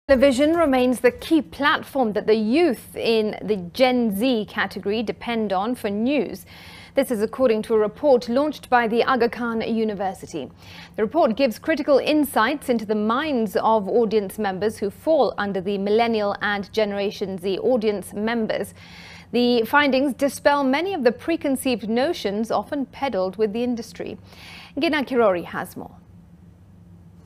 Television remains the key platform that the youth in the Gen Z category depend on for news. This is according to a report launched by the Aga Khan University. The report gives critical insights into the minds of audience members who fall under the Millennial and Generation Z audience members. The findings dispel many of the preconceived notions often peddled with the industry. Gina Kirori has more.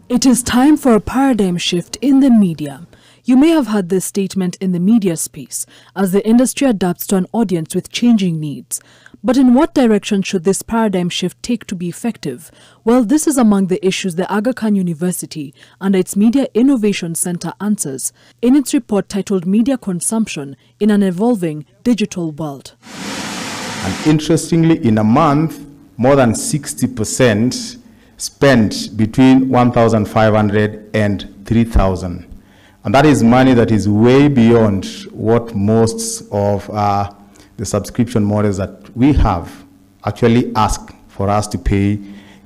It is time for a paradigm shift in the media. You may have heard this statement in the media space as the industry adapts to an audience with changing needs. But in what direction should this paradigm shift take to be effective? Well, this is among the issues the Aga Khan University and its Media Innovation Center answers in its report titled Media Consumption in an Evolving Digital World. And interestingly, in a month, more than 60% spent between 1,500 and 3,000. And that is money that is way beyond what most of the subscription models that we have actually ask for us to pay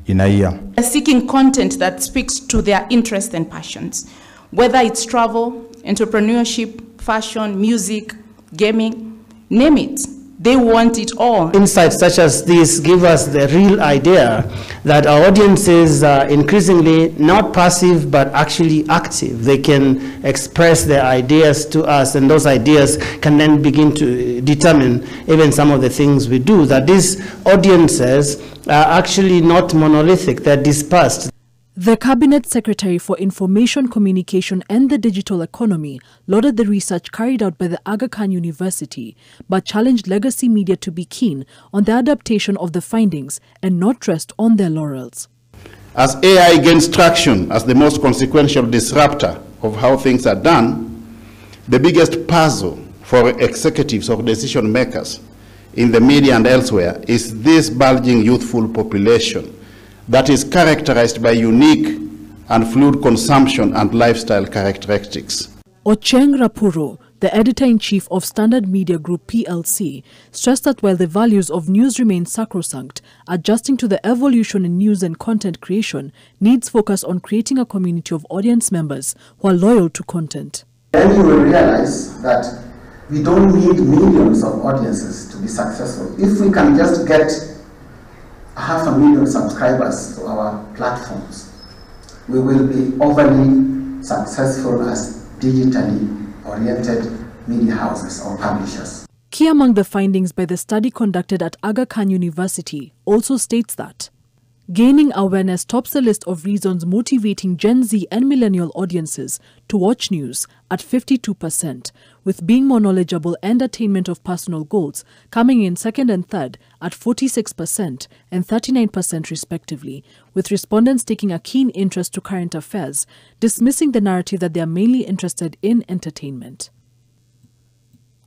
in a year. They're seeking content that speaks to their interests and passions, whether it's travel, entrepreneurship, fashion, music, gaming, name it. They want it all. Insights such as this give us the real idea that our audiences are increasingly not passive but actually active. They can express their ideas to us, and those ideas can then begin to determine even some of the things we do. That these audiences are actually not monolithic, they're dispersed. The Cabinet Secretary for Information, Communication and the Digital Economy lauded the research carried out by the Aga Khan University, but challenged legacy media to be keen on the adaptation of the findings and not rest on their laurels. As AI gains traction as the most consequential disruptor of how things are done, the biggest puzzle for executives or decision makers in the media and elsewhere is this bulging youthful population that is characterized by unique and fluid consumption and lifestyle characteristics. Ocheng Rapuro, the editor-in-chief of Standard Media Group PLC, stressed that while the values of news remain sacrosanct, adjusting to the evolution in news and content creation needs focus on creating a community of audience members who are loyal to content. Then you will realize that we don't need millions of audiences to be successful. If we can just get 500,000 subscribers to our platforms, we will be overly successful as digitally oriented media houses or publishers. Key among the findings by the study conducted at Aga Khan University also states that gaining awareness tops the list of reasons motivating Gen Z and millennial audiences to watch news at 52%, with being more knowledgeable and attainment of personal goals coming in second and third at 46% and 39% respectively, with respondents taking a keen interest to current affairs, dismissing the narrative that they are mainly interested in entertainment.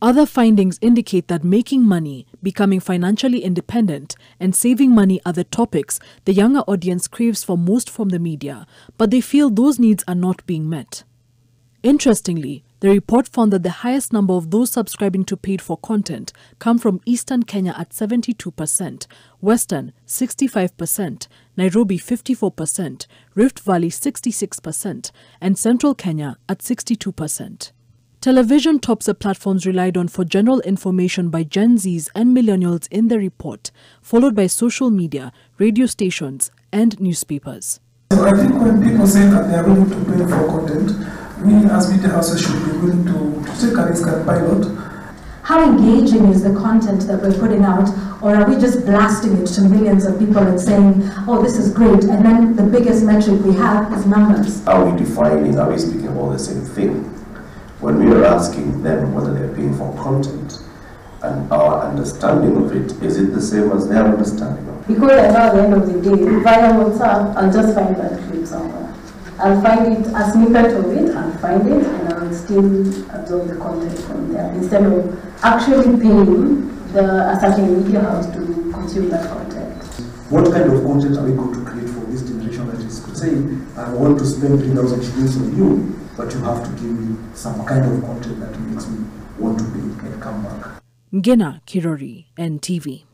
Other findings indicate that making money, becoming financially independent, and saving money are the topics the younger audience craves for most from the media, but they feel those needs are not being met. Interestingly, the report found that the highest number of those subscribing to paid-for content come from Eastern Kenya at 72%, Western 65%, Nairobi 54%, Rift Valley 66%, and Central Kenya at 62%. Television tops the platforms relied on for general information by Gen Zs and millennials in the report, followed by social media, radio stations, and newspapers. So I think when people say that they are willing to pay for content, we as media houses should be willing to take a risk and pilot. How engaging is the content that we're putting out, or are we just blasting it to millions of people and saying, oh, this is great, and then the biggest metric we have is numbers? Are we defining, are we speaking about the same thing? When we are asking them whether they're paying for content and our understanding of it, is it the same as their understanding of it? Because I know at the end of the day, via WhatsApp, I'll just find that clip somewhere. I'll find it, a snippet of it, I'll find it, and I'll still absorb the content from there, instead of actually paying a certain media house to consume that content. What kind of content are we going to create for this generation that is saying, I want to spend 3,000 shillings on you, but you have to give me some kind of content that makes me want to pay and come back. Gina Kirori, NTV.